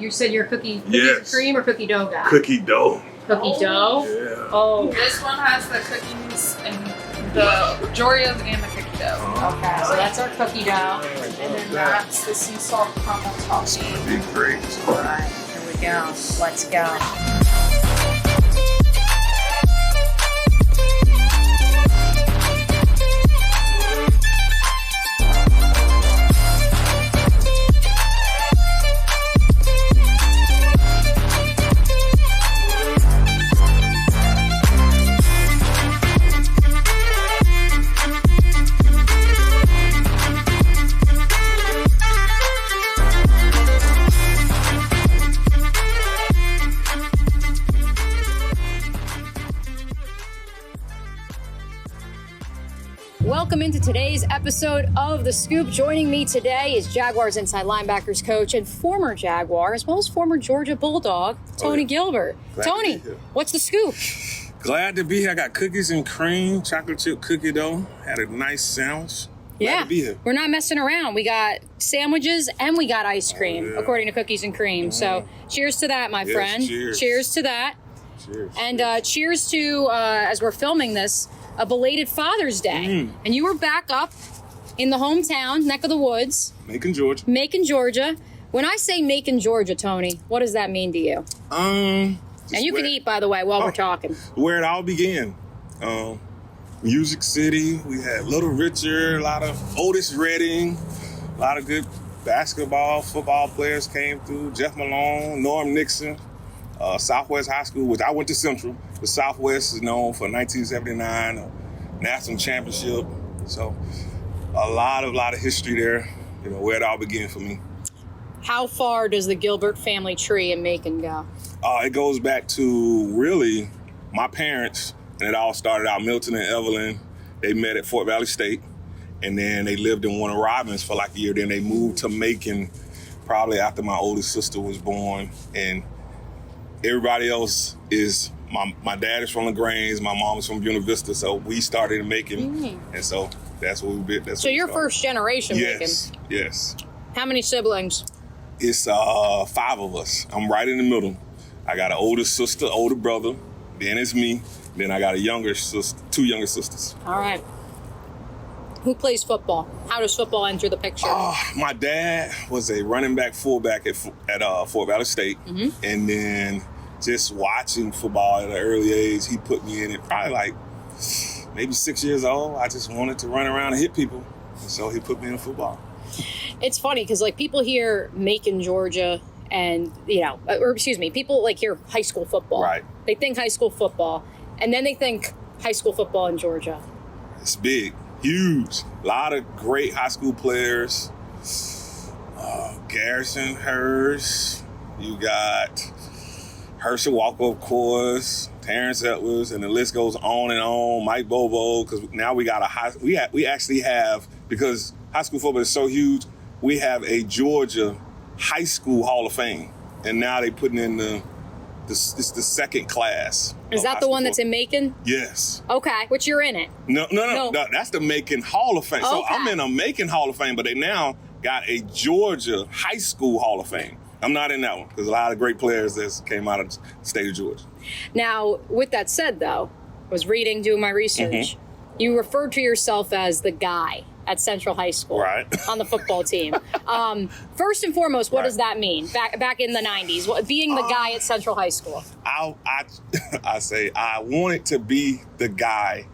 You said you're cookies and Yes. cream or cookie dough guy? Cookie dough. Cookie dough? Yeah. Oh. This one has the cookies and the Oreos and the cookie dough. Okay, so that's our cookie dough. And then that's the sea salt caramel toffee. Be great. All right, here we go. Let's go. Welcome into today's episode of The Scoop. Joining me today is Jaguars inside linebackers coach and former Jaguar, as well as former Georgia Bulldog, Tony Gilbert. Glad Tony, what's the scoop? Glad to be here. I got cookies and cream, chocolate chip cookie dough. Had a nice sandwich. Glad to be here. We're not messing around. We got sandwiches and we got ice cream, according to Cookies and Cream. So cheers to that, my friend. Cheers to that. Cheers. And cheers to, as we're filming this, a belated Father's Day. And you were back up in the hometown, neck of the woods. Macon, Georgia. Macon, Georgia. When I say Macon, Georgia, Tony, what does that mean to you? And you can eat, by the way, while we're talking. Where it all began. Music City. We had Little Richard, a lot of Otis Redding, a lot of good basketball, football players came through. Jeff Malone, Norm Nixon. Southwest High School, which I went to Central. The Southwest is known for 1979 national championship. So a lot of history there, where it all began for me. How far does the Gilbert family tree in Macon go? It goes back to really my parents, and it all started out Milton and Evelyn. They met at Fort Valley State, and then they lived in Warner Robins for like a year. Then they moved to Macon probably after my oldest sister was born, and everybody else is, my dad is from LaGrange, my mom is from Buena Vista, so we started in Macon, and so that's what we did. So you're first generation Macon? Yes. How many siblings? It's 5 of us. I'm right in the middle. I got an older sister, older brother, then it's me, then I got a younger sister, 2 younger sisters. All right. Who plays football? How does football enter the picture? My dad was a running back, fullback at Fort Valley State, and then just watching football at an early age, he put me in it probably like maybe 6 years old. I just wanted to run around and hit people, and so he put me in football. It's funny because people hear Macon, Georgia, and people hear high school football. Right. They think high school football, and then they think high school football in Georgia. It's big. Huge. A lot of great high school players. Garrison Hurst. You got Herschel Walker, of course. Terrence Edwards, and the list goes on and on. Mike Bobo, because now we got we actually have, because high school football is so huge, we have a Georgia High School Hall of Fame, and now they putting in it's the second class. Is that the one that's in Macon? Yes. Okay, which you're in it. No. That's the Macon Hall of Fame. Okay. So I'm in a Macon Hall of Fame, but they now got a Georgia High School Hall of Fame. I'm not in that one because a lot of great players that came out of the state of Georgia. Now, with that said, though, I was doing my research. You referred to yourself as the guy at Central High School, right, on the football team. First and foremost, what does that mean? Back in the 90s, being the guy at Central High School. I say I wanted to be the guy.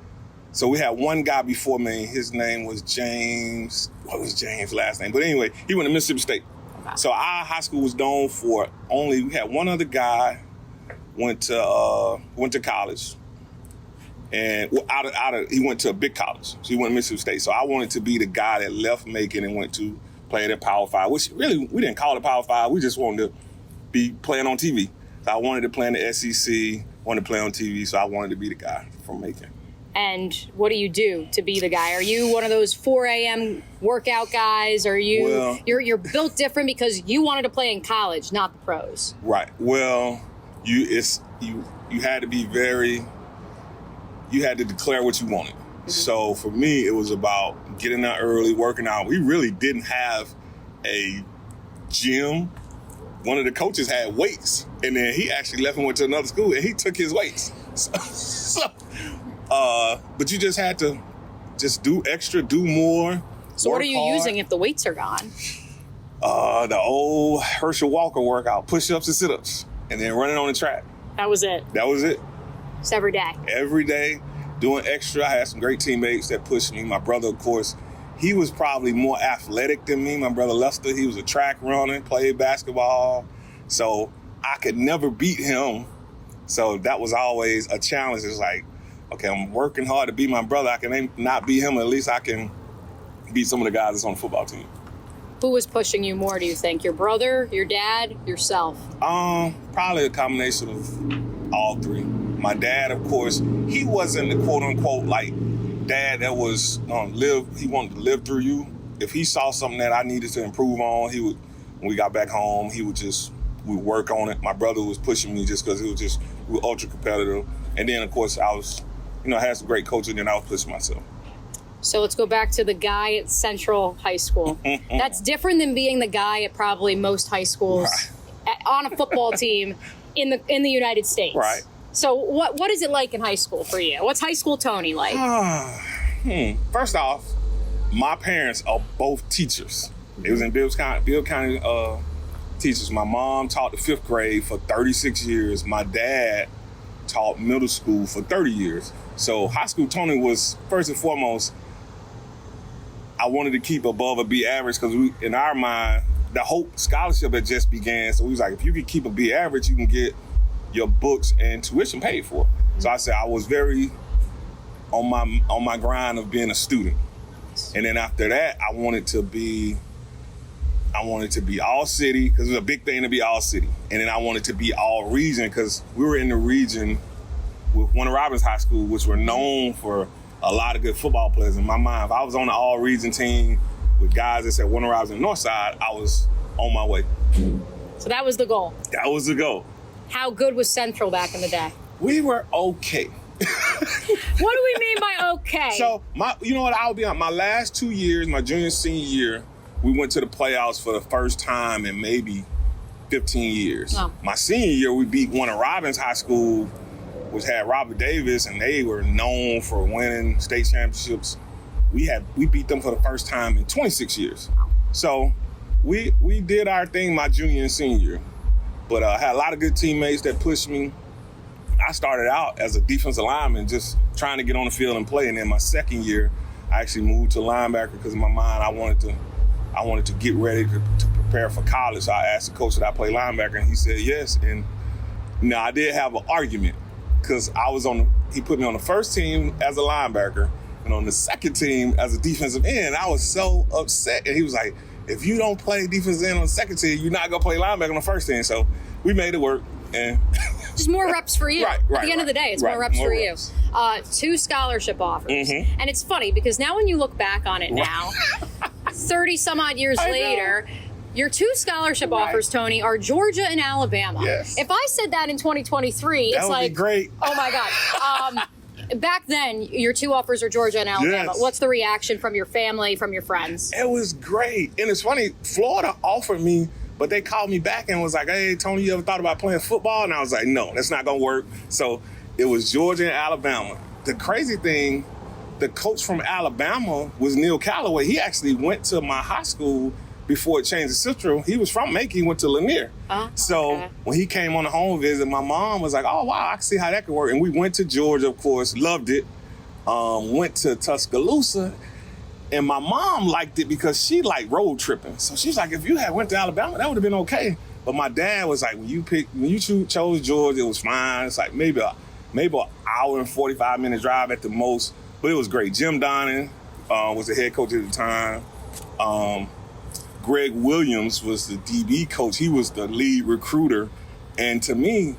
So we had one guy before me. His name was James. What was James' last name? But anyway, he went to Mississippi State. Okay. So our high school was known for we had one other guy went to college. And he went to a big college. So he went to Mississippi State. So I wanted to be the guy that left Macon and went to play at Power 5, which really, we didn't call it Power 5. We just wanted to be playing on TV. So I wanted to play in the SEC, wanted to play on TV, so I wanted to be the guy from Macon. And what do you do to be the guy? Are you one of those 4 a.m. workout guys? Are you, you're built different because you wanted to play in college, not the pros? Right. Well, you had to be you had to declare what you wanted. Mm-hmm. So for me, it was about getting out early, working out. We really didn't have a gym one of the coaches had weights, and then he actually left and went to another school, and he took his weights. But you just had to just do extra, do more. So what are you using if the weights are gone? The old Herschel Walker workout, push-ups and sit-ups, and then running on the track. That was it. That was it. It's every day. Every day, doing extra. I had some great teammates that pushed me. My brother, of course, he was probably more athletic than me. My brother Lester, he was a track runner, played basketball. So I could never beat him. So that was always a challenge. It's like, okay, I'm working hard to beat my brother. I can not beat him. At least I can beat some of the guys that's on the football team. Who was pushing you more, do you think? Your brother, your dad, yourself? Probably a combination of all three. My dad, of course, he wasn't the quote-unquote, like, dad that was he wanted to live through you. If he saw something that I needed to improve on, when we got back home, we'd work on it. My brother was pushing me just because we were ultra competitive. And then, of course, I was, I had some great coaching, and I was pushing myself. So let's go back to the guy at Central High School. That's different than being the guy at probably most high schools on a football team in the United States. Right. So what is it like in high school for you? What's high school Tony like? First off, my parents are both teachers. They was in Bill County teachers. My mom taught the 5th grade for 36 years. My dad taught middle school for 30 years. So high school Tony was, first and foremost, I wanted to keep above a B average because in our mind, the Hope Scholarship had just began. So we was like, if you could keep a B average, you can get your books and tuition paid for. So I said I was very on my grind of being a student. And then after that, I wanted to be all city because it was a big thing to be all city. And then I wanted to be all region because we were in the region with Warner Robins High School, which were known for a lot of good football players. In my mind, if I was on the all region team with guys that said Warner Robins and Northside, I was on my way. So that was the goal. That was the goal. How good was Central back in the day? We were okay. What do we mean by okay? So I'll be on my last 2 years, my junior and senior year, we went to the playoffs for the first time in maybe 15 years. Oh. My senior year, we beat Warner Robins High School, which had Robert Davis, and they were known for winning state championships. We beat them for the first time in 26 years. So we did our thing my junior and senior year. But I had a lot of good teammates that pushed me. I started out as a defensive lineman, just trying to get on the field and play. And then my second year, I actually moved to linebacker because in my mind, I wanted to get ready to prepare for college. So I asked the coach that I play linebacker, and he said yes. And I did have an argument because he put me on the first team as a linebacker and on the second team as a defensive end. I was so upset. And he was like, if you don't play defensive end on the second team, you're not going to play linebacker on the first team. So we made it work. And just more reps for you. At the end of the day, it's more reps for you. 2 scholarship offers. Mm-hmm. And it's funny because now when you look back on it now, 30 some odd years later, your 2 scholarship offers, Tony, are Georgia and Alabama. Yes. If I said that in 2023, it's like, great. Oh my God. Back then, your 2 offers are Georgia and Alabama. Yes. What's the reaction from your family, from your friends? It was great. And it's funny, Florida offered me, but they called me back and was like, hey, Tony, you ever thought about playing football? And I was like, no, that's not going to work. So it was Georgia and Alabama. The crazy thing, the coach from Alabama was Neil Callaway. He actually went to my high school before it changed to Central. He was from Macon, went to Lanier. So when he came on the home visit, my mom was like, oh, wow, I can see how that could work. And we went to Georgia, of course, loved it. Went to Tuscaloosa. And my mom liked it because she liked road tripping. So she's like, if you had went to Alabama, that would have been okay. But my dad was like, when you chose Georgia, it was fine. It's like maybe an hour and 45-minute drive at the most. But it was great. Jim Donnan was the head coach at the time. Greg Williams was the DB coach. He was the lead recruiter. And to me,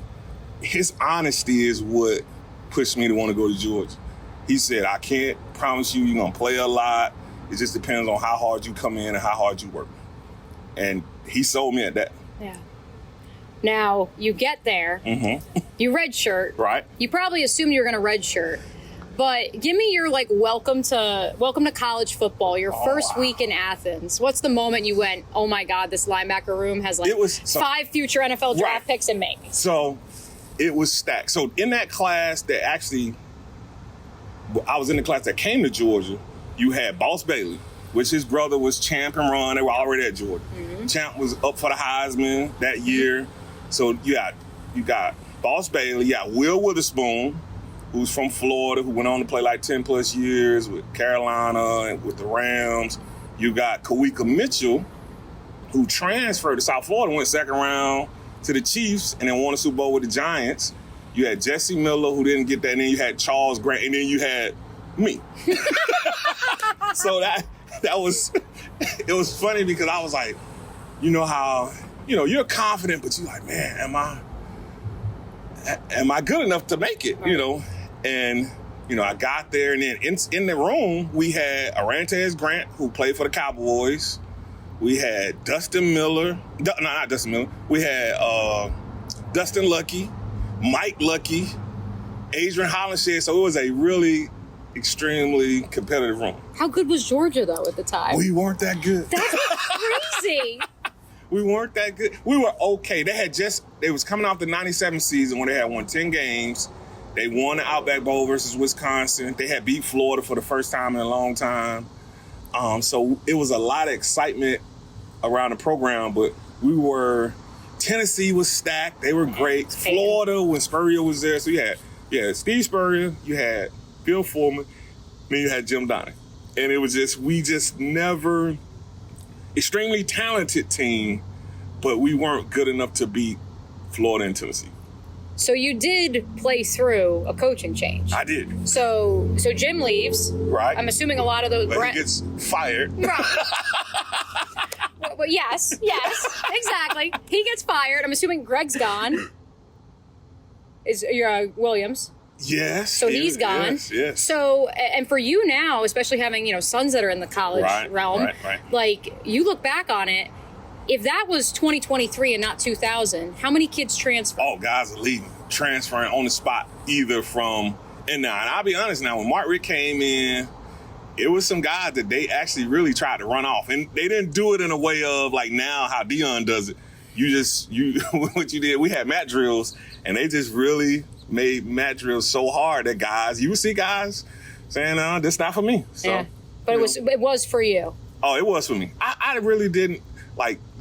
his honesty is what pushed me to want to go to Georgia. He said, I can't promise you're going to play a lot. It just depends on how hard you come in and how hard you work. And he sold me at that. Yeah. Now, you get there. Mm-hmm. You redshirt. Right. You probably assumed you were going to redshirt. But give me your welcome to college football. Your first week in Athens. What's the moment you went, oh my God, this linebacker room has 5 future NFL draft picks in me. So it was stacked. So in that class I was in the class that came to Georgia. You had Boss Bailey, which his brother was Champ and Ron. They were already at Georgia. Mm-hmm. Champ was up for the Heisman that year. So you got Boss Bailey. You got Will Witherspoon, who's from Florida, who went on to play 10 plus years with Carolina and with the Rams. You got Kawika Mitchell, who transferred to South Florida, went second round to the Chiefs, and then won a Super Bowl with the Giants. You had Jesse Miller, who didn't get that, and then you had Charles Grant, and then you had me. So that was, it was funny because I was like, you know how, you're confident, but you're like, man, am I good enough to make it, And, I got there, and then in the room, we had Arantez Grant, who played for the Cowboys. We had Dustin Miller. No, not Dustin Miller. We had Dustin Lucky, Mike Lucky, Adrian Hollinshed. So it was a really extremely competitive room. How good was Georgia, though, at the time? We weren't that good. That's crazy. We weren't that good. We were okay. They was coming off the 97 season when they had won 10 games. They won the Outback Bowl versus Wisconsin. They had beat Florida for the first time in a long time. So it was a lot of excitement around the program, but Tennessee was stacked. They were great. Florida, when Spurrier was there. So you had Steve Spurrier, you had Bill Foreman, then you had Jim Donnan. And it was we never, extremely talented team, but we weren't good enough to beat Florida and Tennessee. So you did play through a coaching change. I did. So Jim leaves. Right. I'm assuming a lot of those. But he gets fired. Right. Well, yes, exactly. He gets fired. I'm assuming Greg's gone. Is Williams? Yes. So he's gone. Yes. So, and for you now, especially having sons that are in the college realm, right. You look back on it. If that was 2023 and not 2000, how many kids transfer? Oh, guys are leaving, transferring on the spot, either from, and I'll be honest now, when Mark Richt came in, it was some guys that they actually really tried to run off. And they didn't do it in a way of now how Dion does it. What you did, we had mat drills, and they just really made mat drills so hard that you would see guys saying, this not for me. So, yeah. But it was for you. Oh, it was for me. I really didn't,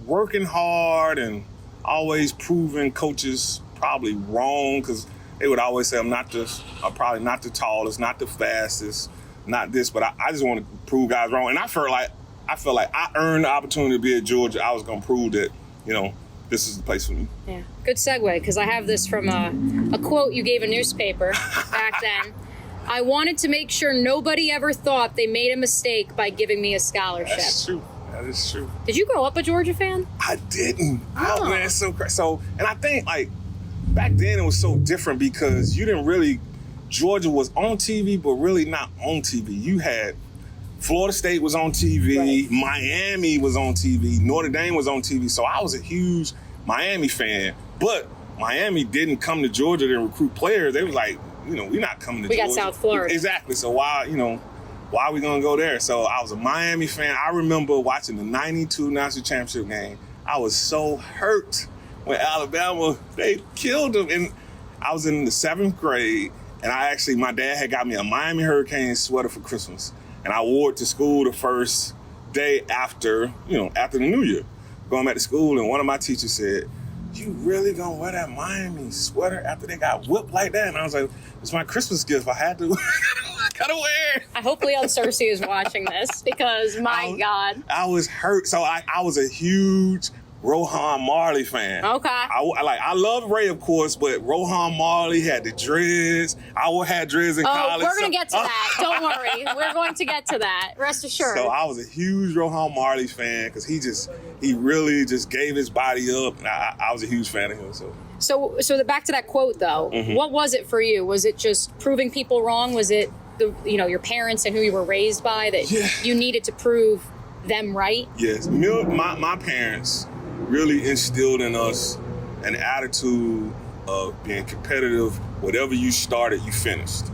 working hard and always proving coaches probably wrong, because they would always say I'm probably not the tallest, not the fastest, not this, but I just want to prove guys wrong. And I felt like I earned the opportunity to be at Georgia. I was going to prove that, this is the place for me. Yeah. Good segue, because I have this from a quote you gave a newspaper back then. I wanted to make sure nobody ever thought they made a mistake by giving me a scholarship. That's true. That is true. Did you grow up a Georgia fan? I didn't. Oh, man, it's so crazy. So, and I think back then it was so different because you didn't really, Georgia was on TV, but really not on TV. You had Florida State was on TV, right. Miami was on TV, Notre Dame was on TV. So I was a huge Miami fan, but Miami didn't come to Georgia to recruit players. They was like, we're not coming to Georgia. We got South Florida. Exactly. So why are we going to go there? So I was a Miami fan. I remember watching the 92 National Championship game. I was so hurt when Alabama, they killed them. And I was in the 7th grade, and my dad had got me a Miami Hurricanes sweater for Christmas. And I wore it to school the first day after the New Year. Going back to school, and one of my teachers said, "You really gonna wear that Miami sweater after they got whipped like that?" And I was like, "It's my Christmas gift. I had to." Gotta wear. I hope Leon Cersei is watching this, because God. I was hurt. So I was a huge Rohan Marley fan. Okay. I love Ray, of course, but Rohan Marley had the dreads. I had dreads in college. We're going to get to that. Don't worry. We're going to get to that. Rest assured. So I was a huge Rohan Marley fan because he really just gave his body up. And I was a huge fan of him. So back to that quote, though. Mm-hmm. What was it for you? Was it just proving people wrong? Was it your parents and who you were raised by that you needed to prove them right? Yes. My parents really instilled in us an attitude of being competitive. Whatever you started, you finished.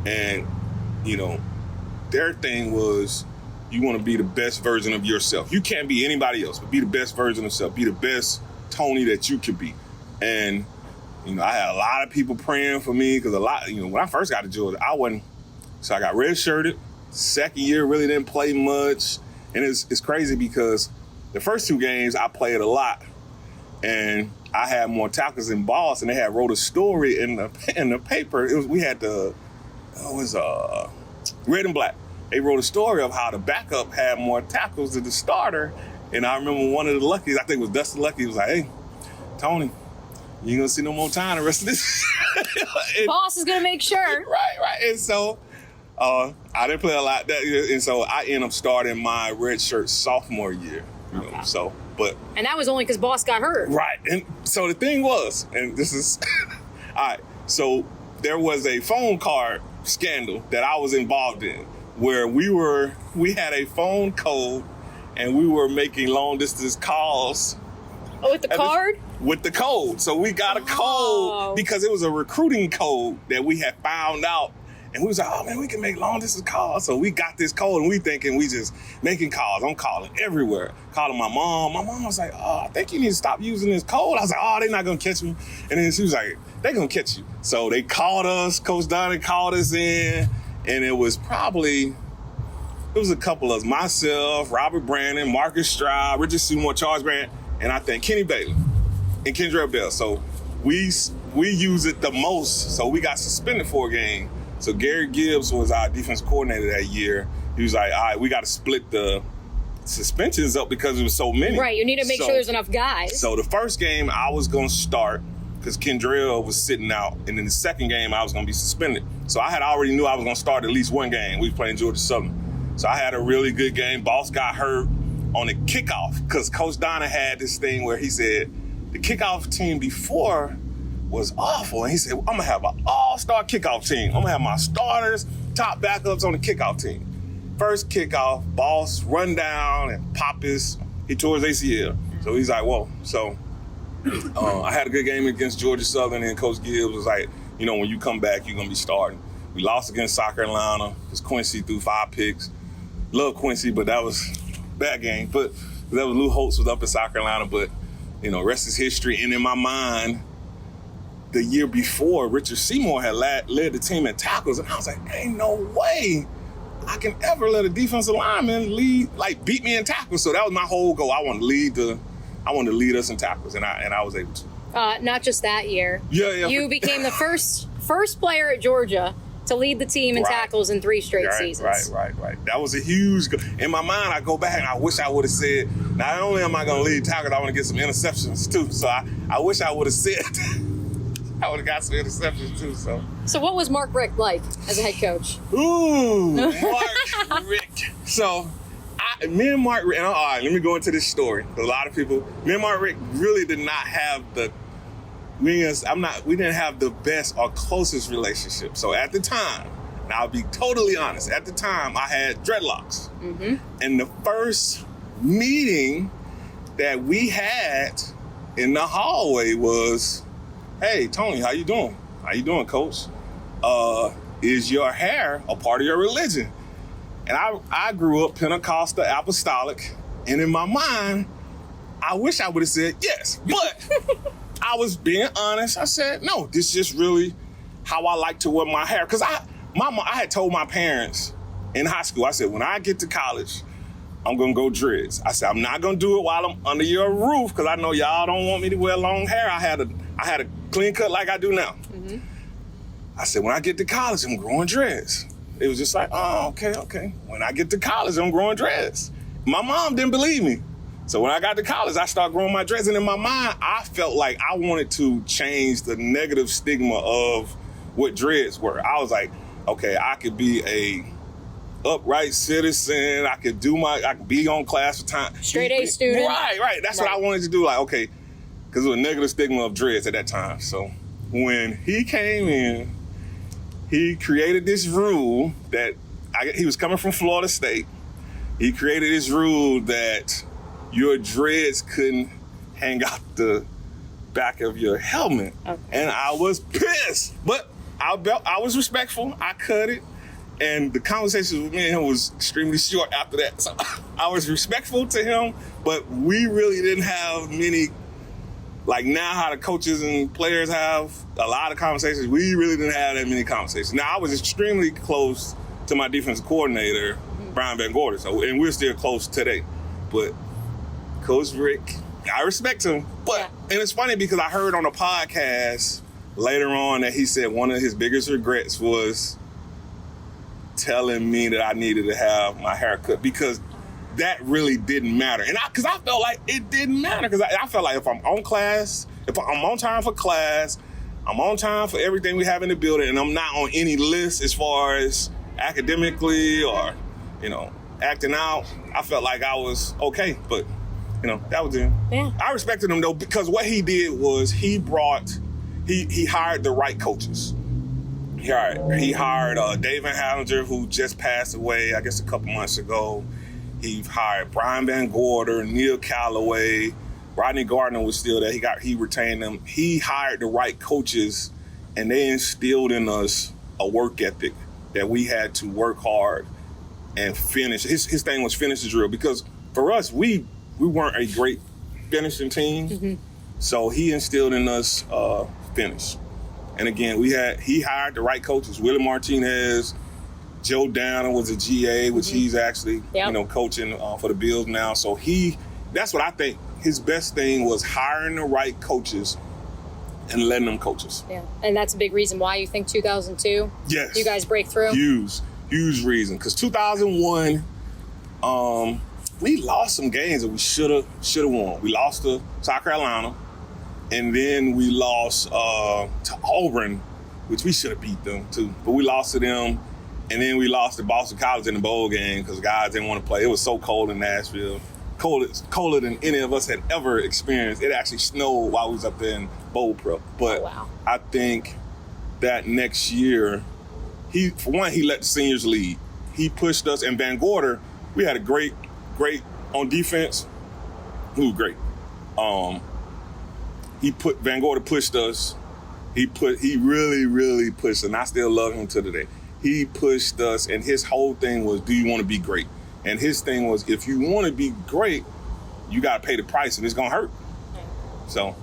And their thing was you want to be the best version of yourself. You can't be anybody else, but be the best version of yourself. Be the best Tony that you could be. And, I had a lot of people praying for me because when I first got to Georgia, so I got redshirted. Second year, really didn't play much. And it's crazy because the first 2 games I played a lot. And I had more tackles than balls, and they had wrote a story in the paper. We had Red and Black. They wrote a story of how the backup had more tackles than the starter. And I remember one of the Luckies, I think it was Dustin Lucky, was like, "Hey, Tony, you ain't gonna see no more time the rest of this." Boss is gonna make sure. Right. And so I didn't play a lot that year, and so I ended up starting my redshirt sophomore year. And that was only because Boss got hurt. Right. And so the thing was, and this is all right, so there was a phone card scandal that I was involved in where we had a phone code and we were making long distance calls. Oh, with the card? With the code. So we got a code because it was a recruiting code that we had found out. And we was like, oh man, we can make long distance calls. So we got this code and we thinking we just making calls. I'm calling everywhere. Calling my mom. My mom was like, oh, I think you need to stop using this code. I was like, oh, they're not gonna catch me. And then she was like, they're gonna catch you. So they called us, Coach Donnie called us in, and it was a couple of us, myself, Robert Brandon, Marcus Stroud, Richard Seymour, Charles Grant, and I think Kenny Bailey and Kendra Bell. So we use it the most. So we got suspended for a game. So Gary Gibbs was our defense coordinator that year. He was like, all right, we got to split the suspensions up because it was so many. Right, you need to make sure there's enough guys. So the first game I was going to start because Kendrell was sitting out. And then the second game I was going to be suspended. So I had already knew I was going to start at least one game. We was playing Georgia Southern. So I had a really good game. Boss got hurt on the kickoff because Coach Donna had this thing where he said the kickoff team before was awful. And he said, I'm going to have an all-star kickoff team. I'm going to have my starters, top backups on the kickoff team. First kickoff, Boss run down and he tore his ACL. So he's like, whoa. So I had a good game against Georgia Southern, and Coach Gibbs was like, when you come back, you're going to be starting. We lost against South Carolina because Quincy threw 5 picks. Love Quincy, but that was a bad game. But that was Lou Holtz was up in South Carolina, but, rest is history. And in my mind, the year before, Richard Seymour had led the team in tackles, and I was like, ain't no way I can ever let a defensive lineman beat me in tackles. So that was my whole goal. I wanted to lead us in tackles, and I was able to. Not just that year. Yeah. You became the first player at Georgia to lead the team in tackles in 3 straight seasons. Right. That was a huge goal. In my mind, I go back and I wish I would have said, not only am I going to lead tackles, I want to get some interceptions too. So I wish I would have said I would have got some interceptions too. So what was Mark Richt like as a head coach? Ooh, Mark Richt. So me and Mark Richt, and all right, let me go into this story. A lot of people, me and Mark Richt really did not have we didn't have the best or closest relationship. So at the time, and I'll be totally honest, at the time I had dreadlocks. Mm-hmm. And the first meeting that we had in the hallway was, hey, Tony, how you doing? How you doing, coach? Is your hair a part of your religion? And I grew up Pentecostal apostolic, and in my mind, I wish I would have said yes, but I was being honest. I said, no, this is just really how I like to wear my hair. Because I had told my parents in high school, I said, when I get to college, I'm going to go dreads. I said, I'm not going to do it while I'm under your roof because I know y'all don't want me to wear long hair. I had a clean cut like I do now. Mm-hmm. I said, when I get to college, I'm growing dreads. It was just like, oh, okay. When I get to college, I'm growing dreads. My mom didn't believe me. So when I got to college, I started growing my dreads. And in my mind, I felt like I wanted to change the negative stigma of what dreads were. I was like, okay, I could be a upright citizen. I could be on class for time. Straight A student. Right. That's what I wanted to do. Like, okay, because it was a negative stigma of dreads at that time. So when he came in, he created this rule that he was coming from Florida State. He created this rule that your dreads couldn't hang out the back of your helmet. Okay. And I was pissed, but I was respectful. I cut it. And the conversations with me and him was extremely short after that. So I was respectful to him, but we really didn't have many, like now how the coaches and players have a lot of conversations. We really didn't have that many conversations. Now, I was extremely close to my defensive coordinator, Brian Van Gorder, and we're still close today. But Coach Rick, I respect him. But and it's funny because I heard on a podcast later on that he said one of his biggest regrets was telling me that I needed to have my hair cut, because that really didn't matter. And because I felt like it didn't matter, because I felt like if I'm on class, if I'm on time for class, I'm on time for everything we have in the building, and I'm not on any list as far as academically or, acting out, I felt like I was okay. But, that was him. Yeah. I respected him, though, because what he did was he hired the right coaches. He hired David Hallinger, who just passed away, I guess, a couple months ago. He hired Brian Van Gorder, Neil Calloway, Rodney Gardner was still there. He retained them. He hired the right coaches, and they instilled in us a work ethic that we had to work hard and finish. His thing was finish the drill, because for us, we weren't a great finishing team. Mm-hmm. So he instilled in us finish. And again, he hired the right coaches. Willie Martinez, Joe Downer was a GA, which he's actually, coaching for the Bills now. So that's what I think. His best thing was hiring the right coaches and letting them coach us. Yeah, and that's a big reason why you think 2002, yes, you guys break through? Huge reason. Because 2001, we lost some games that we should have won. We lost to South Carolina. And then we lost to Auburn, which we should have beat them too. But we lost to them. And then we lost to Boston College in the bowl game because guys didn't want to play. It was so cold in Nashville. Colder than any of us had ever experienced. It actually snowed while we was up there in bowl prep. But I think that next year, he let the seniors lead. He pushed us. And Van Gorder, we had a great on defense. He was great. Van Gorder pushed us. He really, really pushed us, and I still love him to today. He pushed us, and his whole thing was, do you want to be great? And his thing was, if you want to be great, you got to pay the price, and it's going to hurt. So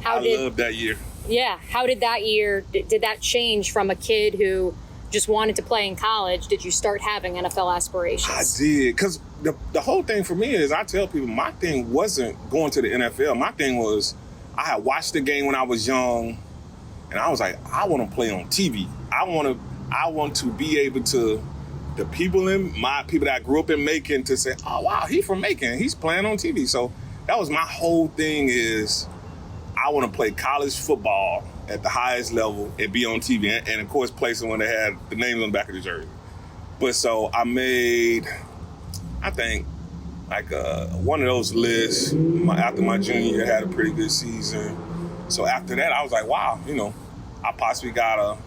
I love that year. Yeah. How did that year, did that change from a kid who just wanted to play in college? Did you start having NFL aspirations? I did, because the whole thing for me is, I tell people, my thing wasn't going to the NFL. My thing was, I had watched the game when I was young, and I was like, I want to play on TV. I want to be able to, the people that I grew up in Macon, to say, oh wow, he's from Macon, he's playing on TV. So that was my whole thing, is I want to play college football at the highest level and be on TV, and of course play someone that had the names on the back of the jersey. But so I made, I think, like one of those lists after my junior year. Had a pretty good season. So after that, I was like, wow, I possibly got a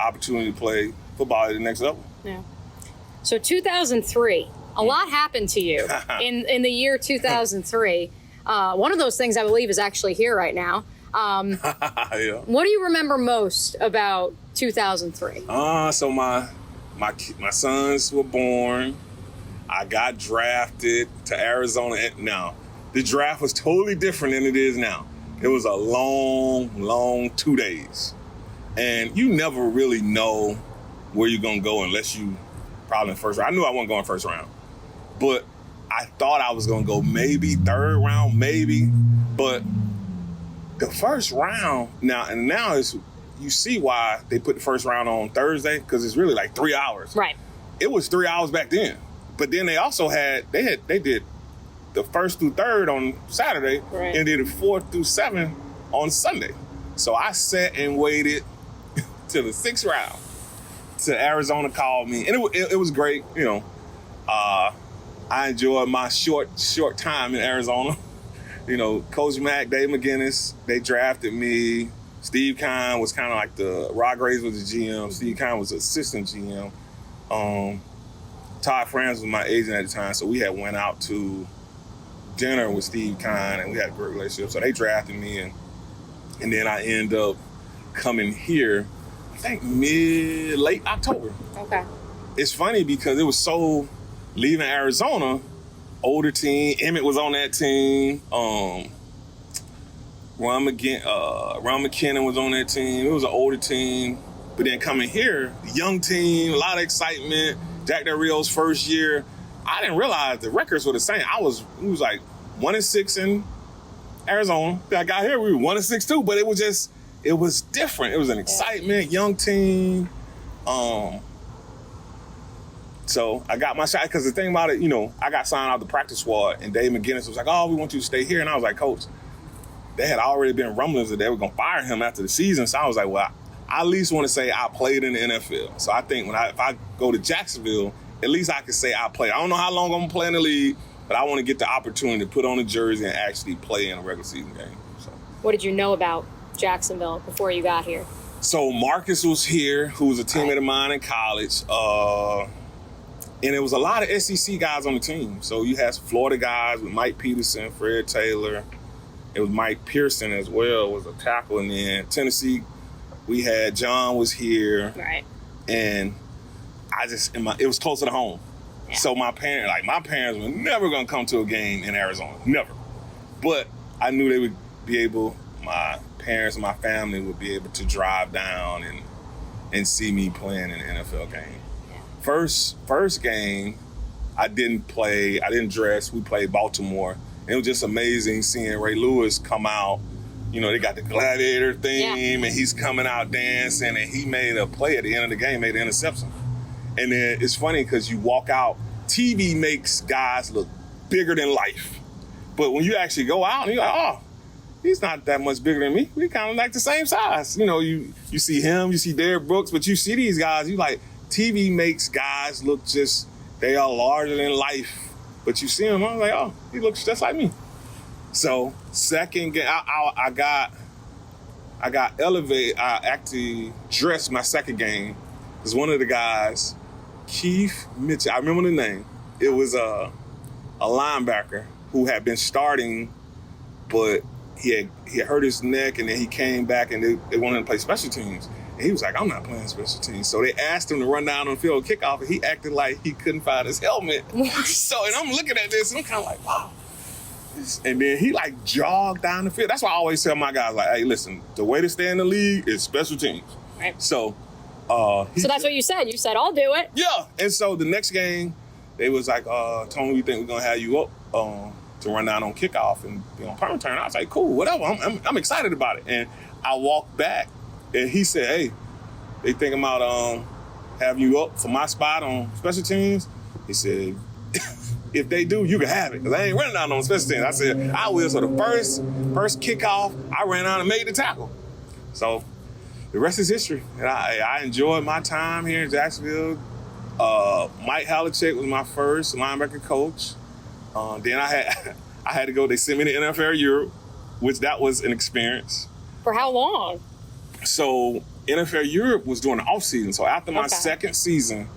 opportunity to play football at the next level. Yeah. So 2003, a lot happened to you in the year 2003. One of those things, I believe, is actually here right now. Yeah. What do you remember most about 2003? So my sons were born. I got drafted to Arizona. Now, the draft was totally different than it is now. It was a long 2 days. And you never really know where you're going to go unless you probably in first round. I knew I wasn't going first round. But I thought I was going to go maybe third round, maybe. But the first round, now is, you see why they put the first round on Thursday, because it's really like 3 hours. Right. It was 3 hours back then. But then they also they did the first through third on Saturday, right, and did it 4th through 7th on Sunday. So I sat and waited till the 6th round till Arizona called me, and it was great. I enjoyed my short time in Arizona. Coach Mack, Dave McGinnis, they drafted me. Steve Kine was kind of like Rod Graves was the GM. Steve Kine was assistant GM. Todd Franz was my agent at the time, so we had went out to dinner with Steve Kine, and we had a great relationship. So they drafted me, and then I ended up coming here think late October. Okay. It's funny because it was so leaving Arizona, older team. Emmett was on that team. Ron McKinnon was on that team. It was an older team. But then coming here, young team, a lot of excitement. Jack Del Rio's first year. I didn't realize the records were the same. It was like 1-6 in Arizona. I got here, we were 1-6 too, but it was different. It was an excitement, young team. So I got my shot, because the thing about it, I got signed out the practice squad, and Dave McGinnis was like, oh, we want you to stay here. And I was like, Coach, they had already been rumblings that they were going to fire him after the season. So I was like, well, I at least want to say I played in the NFL. So I think if I go to Jacksonville, at least I can say I played. I don't know how long I'm going to play in the league, but I want to get the opportunity to put on a jersey and actually play in a regular season game. So. What did you know about Jacksonville before you got here? So Marcus was here, who was a teammate of mine in college. And there was a lot of SEC guys on the team. So you had some Florida guys with Mike Pederson, Fred Taylor. It was Mike Pearson as well, was a tackle. And then Tennessee, we had John was here. Right. And it was closer to home. Yeah. So my parents were never going to come to a game in Arizona. Never. But I knew they would be able, my parents and my family would be able to drive down and see me playing in an NFL game. First game, I didn't play. I didn't dress. We played Baltimore. It was just amazing seeing Ray Lewis come out. They got the gladiator theme, and he's coming out dancing, and he made a play at the end of the game, made an interception. And then it's funny because you walk out, TV makes guys look bigger than life. But when you actually go out, and you're like, oh, he's not that much bigger than me. We kind of like the same size. You see him, you see Derrick Brooks, but you see these guys, you like, TV makes guys look they are larger than life. But you see him, I'm like, oh, he looks just like me. So second game, I got elevated. I actually dressed my second game. Because one of the guys, Keith Mitchell, I remember the name. It was a linebacker who had been starting, but he had hurt his neck, and then he came back, and they wanted him to play special teams. And he was like, I'm not playing special teams. So they asked him to run down on the field kickoff, and he acted like he couldn't find his helmet. And I'm looking at this, and I'm kind of like, wow. And then he jogged down the field. That's why I always tell my guys, hey, listen, the way to stay in the league is special teams. Right. So that's what you said. You said, I'll do it. Yeah. And so the next game, they was like, Tony, we think we're going to have you up to run down on kickoff and be on punt return. I was like, cool, whatever. I'm excited about it. And I walked back, and he said, hey, they thinking about having you up for my spot on special teams. He said, if they do, you can have it. Because I ain't running down on special teams. I said, I will. So the first kickoff, I ran out and made the tackle. So the rest is history. And I enjoyed my time here in Jacksonville. Mike Havlicek was my first linebacker coach. Then I had to go. They sent me to NFL Europe, which that was an experience. For how long? So NFL Europe was during the off season. So after my second season,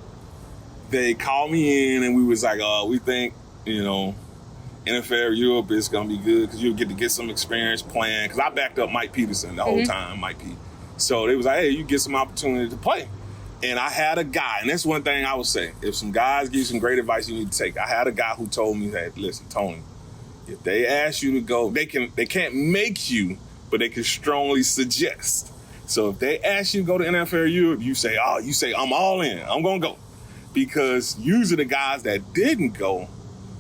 they called me in, and we was like, we think, NFL Europe is going to be good because you'll get to get some experience playing. Because I backed up Mike Pederson the whole time, Mike P. So they was like, hey, you get some opportunity to play. And I had a guy, and that's one thing I would say. If some guys give you some great advice you need to take. I had a guy who told me that, listen, Tony, if they ask you to go, they can't make you, but they can strongly suggest. So if they ask you to go to NFL Europe, you say, I'm all in. I'm going to go. Because usually the guys that didn't go,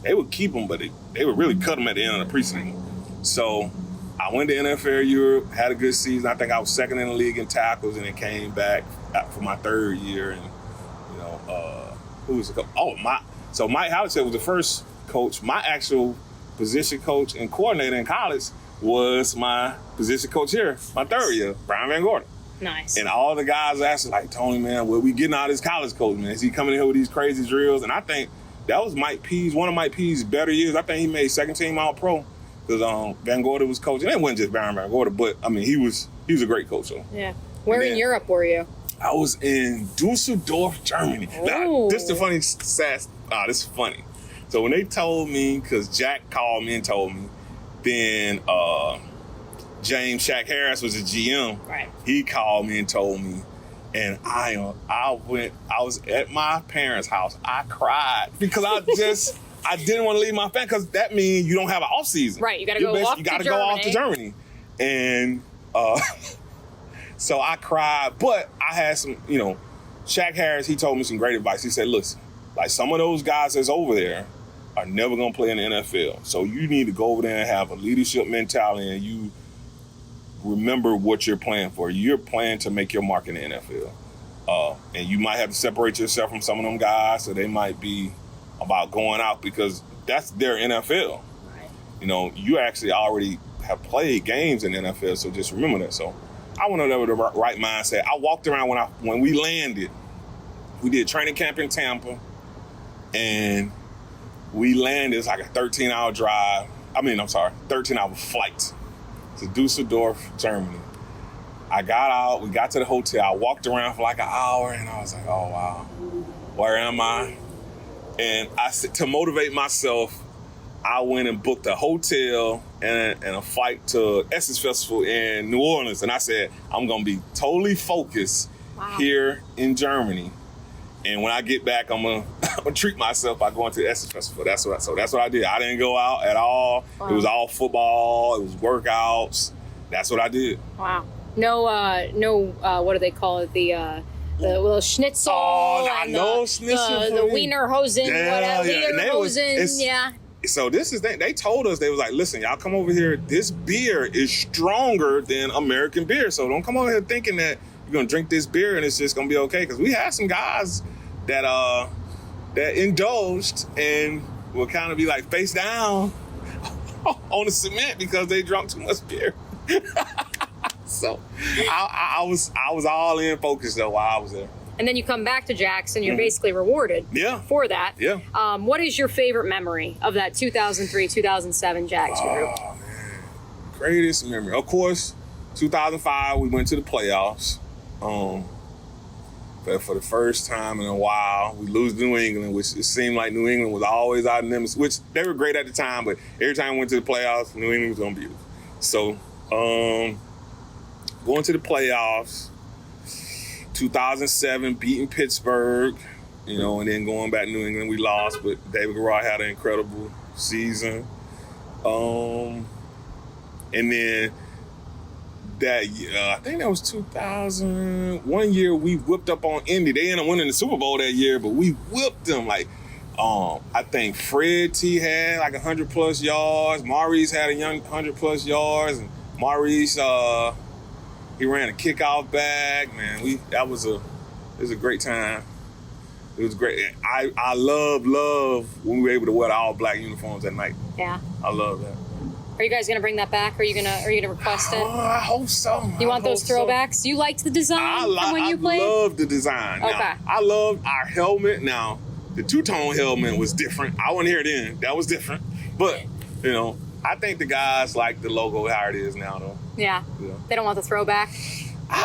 they would keep them, but they would really cut them at the end of the preseason. So I went to NFL Europe, had a good season. I think I was second in the league in tackles, and then came back for my third year. And, who was the coach? So Mike Havlicek was the first coach. My actual position coach and coordinator in college was my position coach here, my third year, Brian Van Gordon. Nice. And all the guys asked, like, Tony, man, where we getting out of this college coach, man? Is he coming in here with these crazy drills? And I think that was one of Mike P's better years. I think he made second team All-Pro because Van Gordon was coaching. It wasn't just Baron Van Gordon, but, I mean, he was a great coach. So. Yeah. Where in Europe were you? I was in Dusseldorf, Germany. Now, this is the funny this is funny. So when they told me, because Jack called me and told me, then James Shaq Harris was the GM. Right. He called me and told me And I was at my parents' house. I cried because I didn't want to leave my family, because that means you don't have an off season. Right, you got to go off to Germany. And so I cried, but I had some, Shaq Harris, he told me some great advice. He said, listen, like some of those guys that's over there are never going to play in the NFL. So you need to go over there and have a leadership mentality, and you remember what you're playing for. You're playing to make your mark in the NFL. And you might have to separate yourself from some of them guys, so they might be about going out because that's their NFL. Right. You actually already have played games in the NFL, so just remember that. So I went over there with the right mindset. I walked around when we landed. We did training camp in Tampa, and we landed. It's like a 13-hour drive. 13-hour flight to Dusseldorf, Germany. I got out. We got to the hotel. I walked around for like an hour, and I was like, oh, wow, where am I? And to motivate myself, I went and booked a hotel and a flight to Essence Festival in New Orleans. And I said, I'm going to be totally focused here in Germany. And when I get back, I'm going to treat myself by going to the Essence Festival. That's what I did. I didn't go out at all. Wow. It was all football. It was workouts. That's what I did. Wow. No, what do they call it? The little schnitzel. The Wiener Hosen, whatever. Wiener Hosen, yeah. So they told us, they was like, listen, y'all come over here. This beer is stronger than American beer. So don't come over here thinking that you're going to drink this beer and it's just going to be okay. Because we had some guys that indulged and will kind of be like face down on the cement because they drank too much beer. So I was all in focus though while I was there. And then you come back to Jackson, you're basically rewarded for that. Yeah. What is your favorite memory of that 2003-2007 Jags group? Oh, man. Greatest memory. Of course, 2005, we went to the playoffs. But for the first time in a while, we lose New England, which it seemed like New England was always our nemesis, which they were great at the time, but every time we went to the playoffs, New England was going to beat us. So, going to the playoffs, 2007, beating Pittsburgh, and then going back to New England, we lost, but David Garrard had an incredible season. And then that year, I think that was 2000, one year we whipped up on Indy. They ended up winning the Super Bowl that year, but we whipped them. Like, I think Fred T had like 100+ yards. Maurice had a 100+ yards, and Maurice, he ran a kickoff back, man. It was a great time. It was great. I love when we were able to wear the all black uniforms that night. Yeah. I love that. Are you guys gonna bring that back? Are you gonna request it? I hope so. You want those throwbacks? So. You liked the design from when you played? I love the design. Okay. Now, I love our helmet. Now, the two-tone helmet was different. I wasn't here then. That was different. But, I think the guys like the logo how it is now, though. Yeah. They don't want the throwback?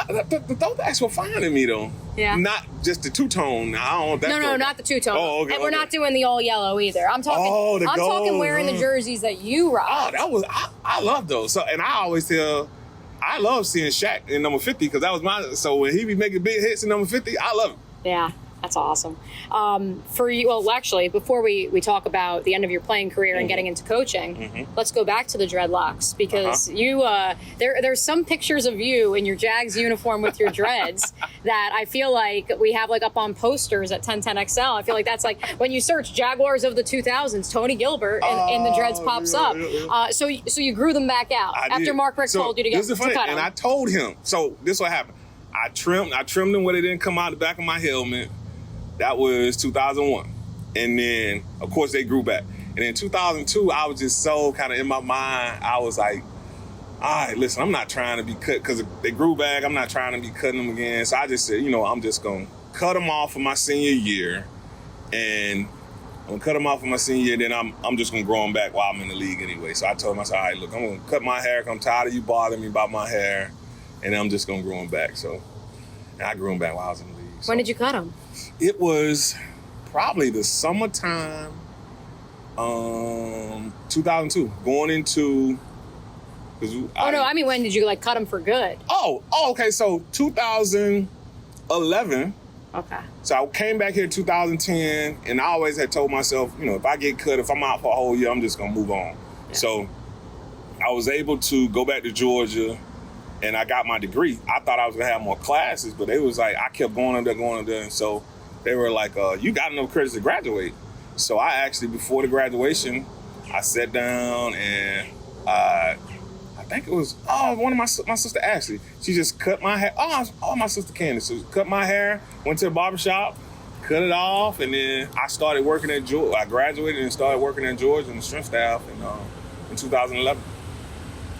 The throwbacks were fine to me, though. Yeah. Not just the two-tone. Now, I don't want that. No, not the two-tone. Oh, okay. And we're not doing the all yellow either. I'm talking talking wearing the jerseys that you rock. Oh, I love those. So, and I always tell, I love seeing Shaq in number 50 because that was my, so when he be making big hits in number 50, I love it. Yeah. That's awesome. For you, well, actually, before we talk about the end of your playing career and getting into coaching, let's go back to the dreadlocks because you there's some pictures of you in your Jags uniform with your dreads that I feel like we have like up on posters at 1010XL. I feel like that's like when you search Jaguars of the 2000s, Tony Gilbert and the dreads pops up. So you grew them back out after Mark Richt told you to cut them. And I told him. So this is what happened. I trimmed them where they didn't come out the back of my helmet. That was 2001. And then, of course, they grew back. And in 2002, I was just so kind of in my mind, I was like, all right, listen, I'm not trying to be cut because they grew back. I'm not trying to be cutting them again. So I just said, I'm just going to cut them off for my senior year. And I'm going to cut them off for my senior year. Then I'm just going to grow them back while I'm in the league anyway. So I told him, I said, all right, look, I'm going to cut my hair because I'm tired of you bothering me about my hair. And I'm just going to grow them back. So and I grew them back while I was in the league. So. When did you cut them? It was probably the summertime, 2002, going into. I mean, when did you cut them for good? Oh, okay. So 2000, 11. Okay. So I came back here in 2010, and I always had told myself, if I get cut, if I'm out for a whole year, I'm just going to move on. Yeah. So I was able to go back to Georgia, and I got my degree. I thought I was going to have more classes, but they was like, I kept going up there. And so they were like, you got enough credits to graduate. So I actually, before the graduation, I sat down and I think it was, one of my sister Ashley. She just cut my hair. My sister Candace. So cut my hair, went to the barbershop, cut it off, and then I started working at Georgia. I graduated and started working at Georgia in the strength staff in 2011.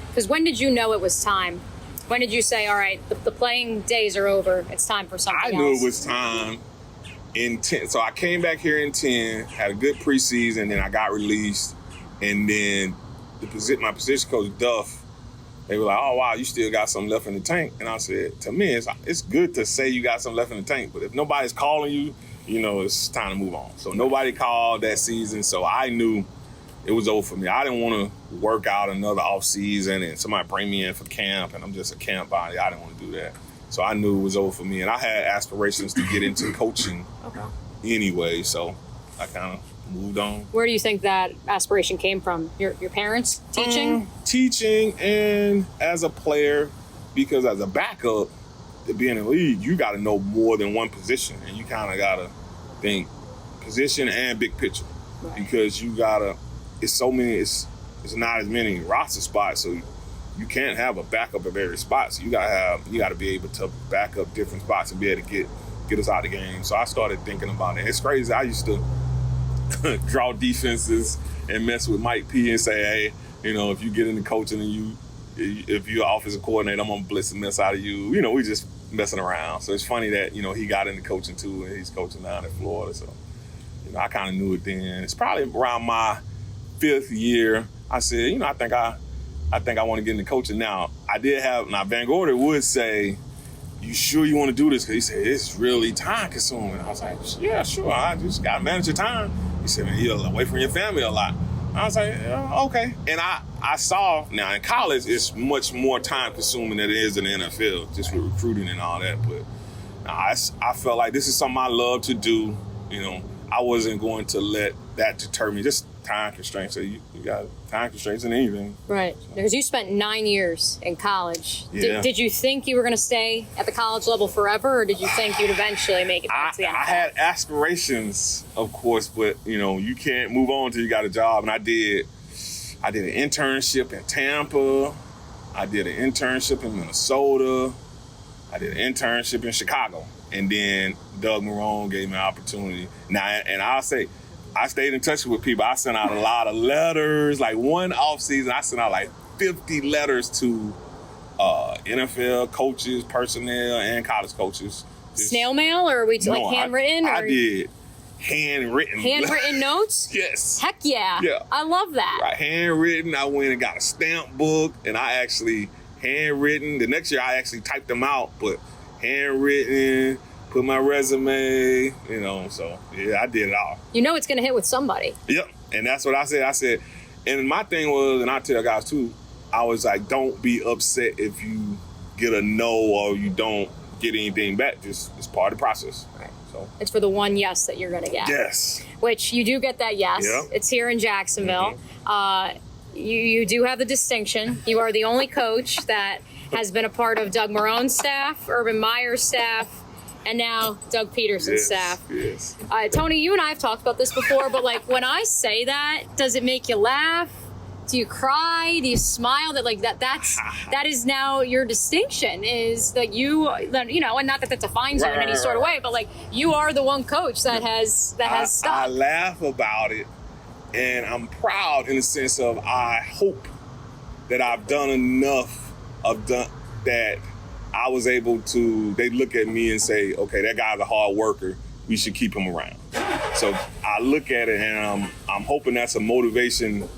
Because when did you know it was time? When did you say, all right, the playing days are over, it's time for something else? I knew it was time in 10. So I came back here in 10, had a good preseason, then I got released. And then my position coach, Duff, they were like, oh, wow, you still got something left in the tank. And I said, to me, it's good to say you got something left in the tank, but if nobody's calling you, it's time to move on. So nobody called that season, so I knew it was over for me. I didn't want to work out another off season and somebody bring me in for camp and I'm just a camp body. I didn't want to do that. So I knew it was over for me. And I had aspirations to get into coaching anyway, so I kind of moved on. Where do you think that aspiration came from? Your parents teaching? Teaching and as a player, because as a backup, to be in the league, you got to know more than one position. And you kind of got to think position and big picture. Right. Because you got to, it's so many, it's not as many roster spots, so you can't have a backup at every spot. So you got to be able to back up different spots and be able to get us out of the game. So I started thinking about it. It's crazy. I used to draw defenses and mess with Mike P and say, hey, if you get into coaching and if you're offensive coordinator, I'm going to blitz the mess out of you. We just messing around. So it's funny that, he got into coaching too, and he's coaching down in Florida. So, I kind of knew it then. It's probably around my 5th year, I said, I think I want to get into coaching. Now Van Gorder would say, you sure you want to do this? Because he said, it's really time consuming. I was like, yeah, sure. I just got to manage your time. He said, man, you're away from your family a lot. I was like, yeah, okay. And I saw now in college, it's much more time consuming than it is in the NFL, just with recruiting and all that. But I felt like this is something I love to do. I wasn't going to let that deter me. Just time constraints. So you got time constraints in anything. Right. Because you spent 9 years in college. Yeah. Did you think you were going to stay at the college level forever, or did you think you'd eventually make it back to the NFL? I had aspirations, of course, but you can't move on until you got a job. And I did an internship in Tampa. I did an internship in Minnesota. I did an internship in Chicago. And then Doug Marrone gave me an opportunity. Now, and I'll say, I stayed in touch with people. I sent out a lot of letters. Like one off season, I sent out like 50 letters to NFL coaches, personnel, and college coaches. Snail mail, or are we handwritten? I did handwritten. Handwritten notes? Yes. Heck yeah. Yeah. I love that. Right, handwritten. I went and got a stamp book, and I actually handwritten. The next year, I actually typed them out, but handwritten. Put my resume, so yeah, I did it all. It's going to hit with somebody. Yep, and that's what I said. I said, and my thing was, and I tell guys too, I was like, don't be upset if you get a no or you don't get anything back. Just it's part of the process. Right. So it's for the one yes that you're going to get. Yes. Which you do get that yes. Yep. It's here in Jacksonville. Mm-hmm. You do have the distinction. You are the only coach that has been a part of Doug Marrone's staff, Urban Meyer's staff, and now Doug Pederson's staff. Yes. Tony, you and I have talked about this before, but when I say that, does it make you laugh? Do you cry? Do you smile? That is now your distinction, is that and not that defines you in any sort of way, but you are the one coach that has stuck. I laugh about it, and I'm proud in the sense of I hope that I've done enough that I was able to, they look at me and say, okay, that guy's a hard worker. We should keep him around. So I look at it and I'm hoping that's a motivation,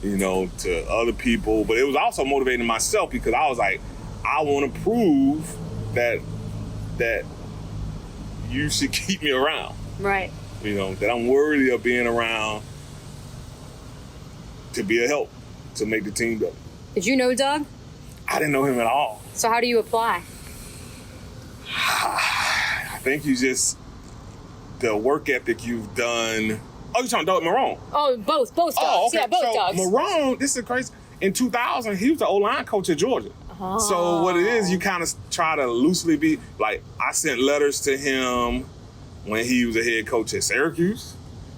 to other people. But it was also motivating myself because I was like, I want to prove that you should keep me around. Right. That I'm worthy of being around to be a help, to make the team better. Did you know Doug? I didn't know him at all. So how do you apply? think you just, the work ethic you've done. Oh, you're talking Doug Marrone? Oh, both Dougs. Oh, okay. Yeah, both so Dougs. Marrone, this is crazy. In 2000, he was the O-line coach at Georgia. Oh. So what it is, you kind of try to loosely be, like, I sent letters to him when he was a head coach at Syracuse.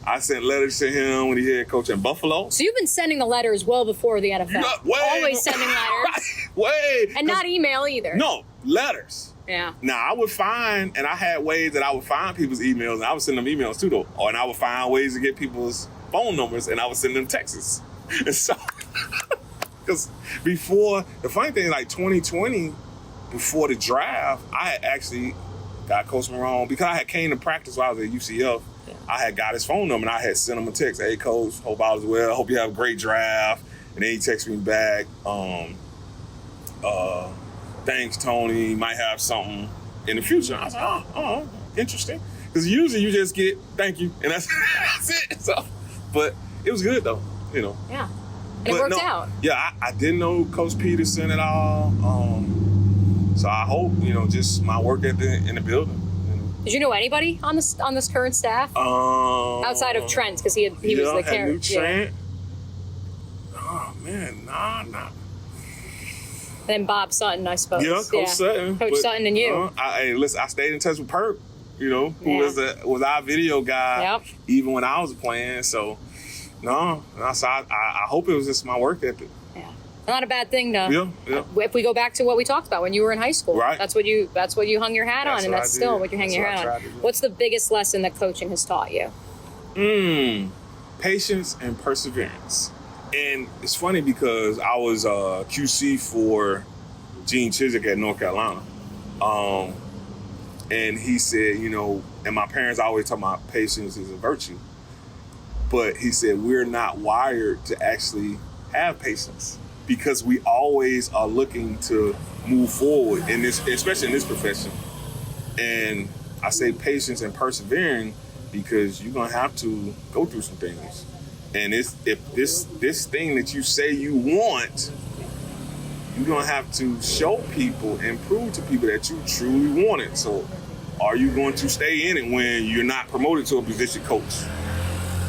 I sent letters to him when he head coach in Buffalo. So you've been sending the letters well before the NFL. Always sending letters. And not email either. No, letters. Yeah. Now, I would find, and I had ways that I would find people's emails, and I would send them emails too, though. And I would find ways to get people's phone numbers, and I would send them texts. And so, because before, the funny thing, like 2020, before the draft, I had actually got Coach Marrone, because I had came to practice while I was at UCF. Yeah. I had got his phone number, and I had sent him a text. Hey, Coach, hope all is well. Hope you have a great draft. And then he texted me back, thanks, Tony. Might have something in the future. I was like, oh, interesting. Because usually you just get thank you, and that's it. So, but it was good though, you know. Yeah, and it worked out. Yeah, I didn't know Coach Pederson at all. So I hope, you know, just my work in the building. You know. Did you know anybody on this current staff outside of Trent? Because he was the character. Trent. Oh man, nah. And then Bob Sutton, I suppose. Yeah, Coach Sutton. Coach Sutton and you. Listen, I stayed in touch with Perk, you know, who was our video guy, even when I was playing. So, I hope it was just my work ethic. Yeah, not a bad thing, though. Yeah. If we go back to what we talked about when you were in high school, right? That's what you hung your hat on, and that's still what you hang your hat on. What's the biggest lesson that coaching has taught you? Patience and perseverance. And it's funny because I was QC for Gene Chizik at North Carolina. And he said, you know, and my parents always talk about patience is a virtue. But he said, we're not wired to actually have patience because we always are looking to move forward in this, especially in this profession. And I say patience and persevering because you're going to have to go through some things. And if this thing that you say you want, you're gonna have to show people and prove to people that you truly want it. So are you going to stay in it when you're not promoted to a position coach?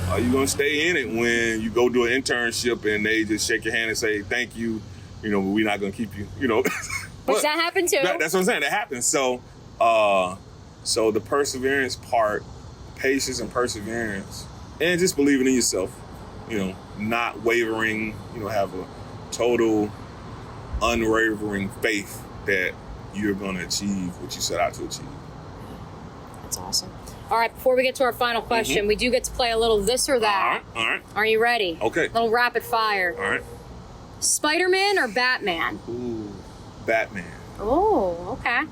Are you gonna stay in it when you go do an internship and they just shake your hand and say, thank you, you know, we're not gonna keep you, you know? Which that happened too. That's what I'm saying, that happens. So so the perseverance part, patience and perseverance, and just believing in yourself. You know, not wavering, you know, have a total unwavering faith that you're going to achieve what you set out to achieve. That's awesome. All right, before we get to our final question, we do get to play a little this or that. All right. Are you ready? Okay. A little rapid fire. All right. Spider-Man or Batman? Ooh, Batman. Oh, okay.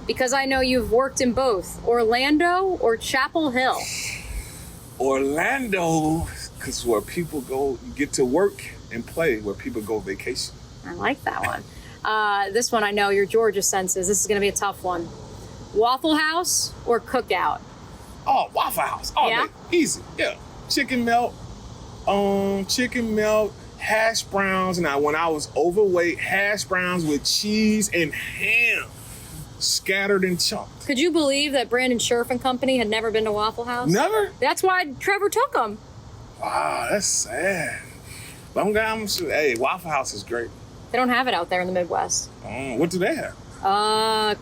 Because I know you've worked in both. Orlando or Chapel Hill? Orlando. Because where people go, you get to work and play, where people go vacation. I like that one. This one, I know your Georgia senses. This is going to be a tough one. Waffle House or Cookout? Oh, Waffle House. Oh, yeah? Easy. Yeah. Chicken melt, hash browns. Now, when I was overweight, hash browns with cheese and ham scattered and chopped. Could you believe that Brandon Scherf and company had never been to Waffle House? Never? That's why Trevor took them. Wow, that's sad. But hey, Waffle House is great. They don't have it out there in the Midwest. What do they have?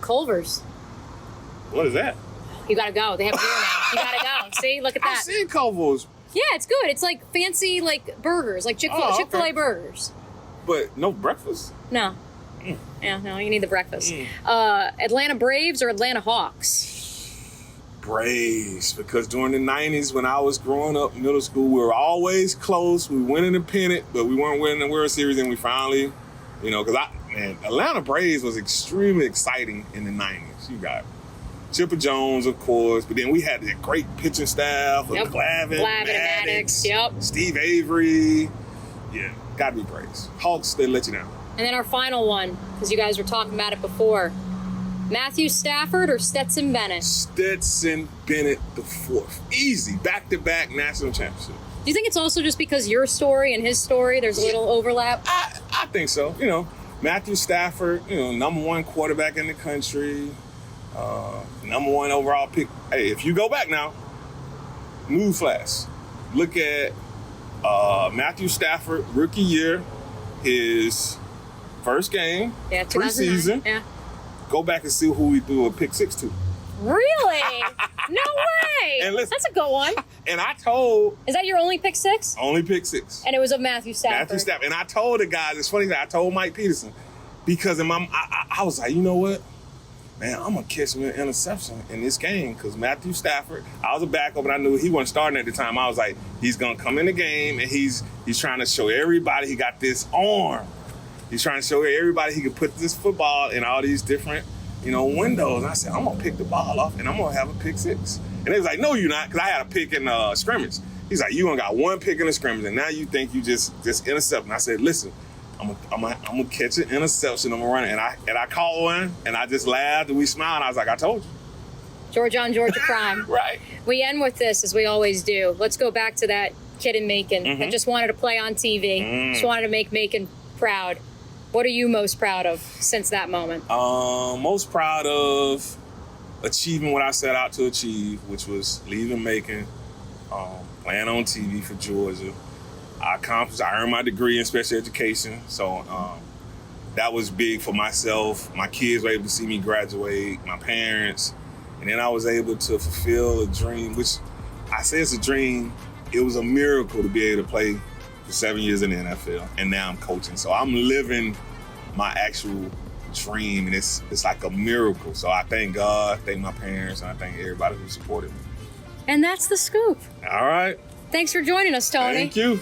Culver's. What is that? You gotta go. They have beer now. You gotta go. See, look at that. I've seen Culver's. Yeah, it's good. It's like fancy, like burgers, like Chick-fil-A burgers. But no breakfast? No. Yeah, no, you need the breakfast. Atlanta Braves or Atlanta Hawks? Braves, because during the 90s when I was growing up in middle school, we were always close. We went in the pennant, but we weren't winning the World Series, and we finally, you know, because Atlanta Braves was extremely exciting in the 90s. You got Chipper Jones, of course, but then we had that great pitching staff of Glavine, Maddox, Steve Avery. Yeah, gotta be Braves. Hawks, they let you down. And then our final one, because you guys were talking about it before. Matthew Stafford or Stetson Bennett? Stetson Bennett the fourth. Easy. Back-to-back national championship. Do you think it's also just because your story and his story, there's a little overlap? I think so. You know, Matthew Stafford, you know, #1 quarterback in the country. Number 1 overall pick. Hey, if you go back now, newsflash, look at Matthew Stafford, rookie year, his first game, preseason. Yeah. Go back and see who he threw a pick 6 to. Really? No way. And listen, that's a good one. And I told... Is that your only pick 6? Only pick 6. And it was of Matthew Stafford. Matthew Stafford. And I told the guys, it's funny that I told Mike Pederson, because I was like, you know what? Man, I'm going to catch him an interception in this game because Matthew Stafford, I was a backup, and I knew he wasn't starting at the time. I was like, he's going to come in the game, and he's trying to show everybody he got this arm. He's trying to show everybody he can put this football in all these different, windows. And I said, I'm going to pick the ball off, and I'm going to have a pick 6. And they was like, no, you're not, because I had a pick in scrimmage. He's like, you only got 1 pick in the scrimmage, and now you think you just intercept. And I said, listen, I'm gonna catch an interception. I'm gonna run it, and I caught one, and I just laughed and we smiled. And I was like, I told you. Georgia on Georgia crime. Right. We end with this, as we always do. Let's go back to that kid in Macon that just wanted to play on TV, just wanted to make Macon proud. What are you most proud of since that moment? Most proud of achieving what I set out to achieve, which was leaving Macon, playing on TV for Georgia. I earned my degree in special education, so that was big for myself. My kids were able to see me graduate, my parents, and then I was able to fulfill a dream, which I say it's a dream. It was a miracle to be able to play for 7 years in the NFL, and now I'm coaching. So I'm living my actual dream, and it's like a miracle. So I thank God, thank my parents, and I thank everybody who supported me. And that's the scoop. All right. Thanks for joining us, Tony. Thank you.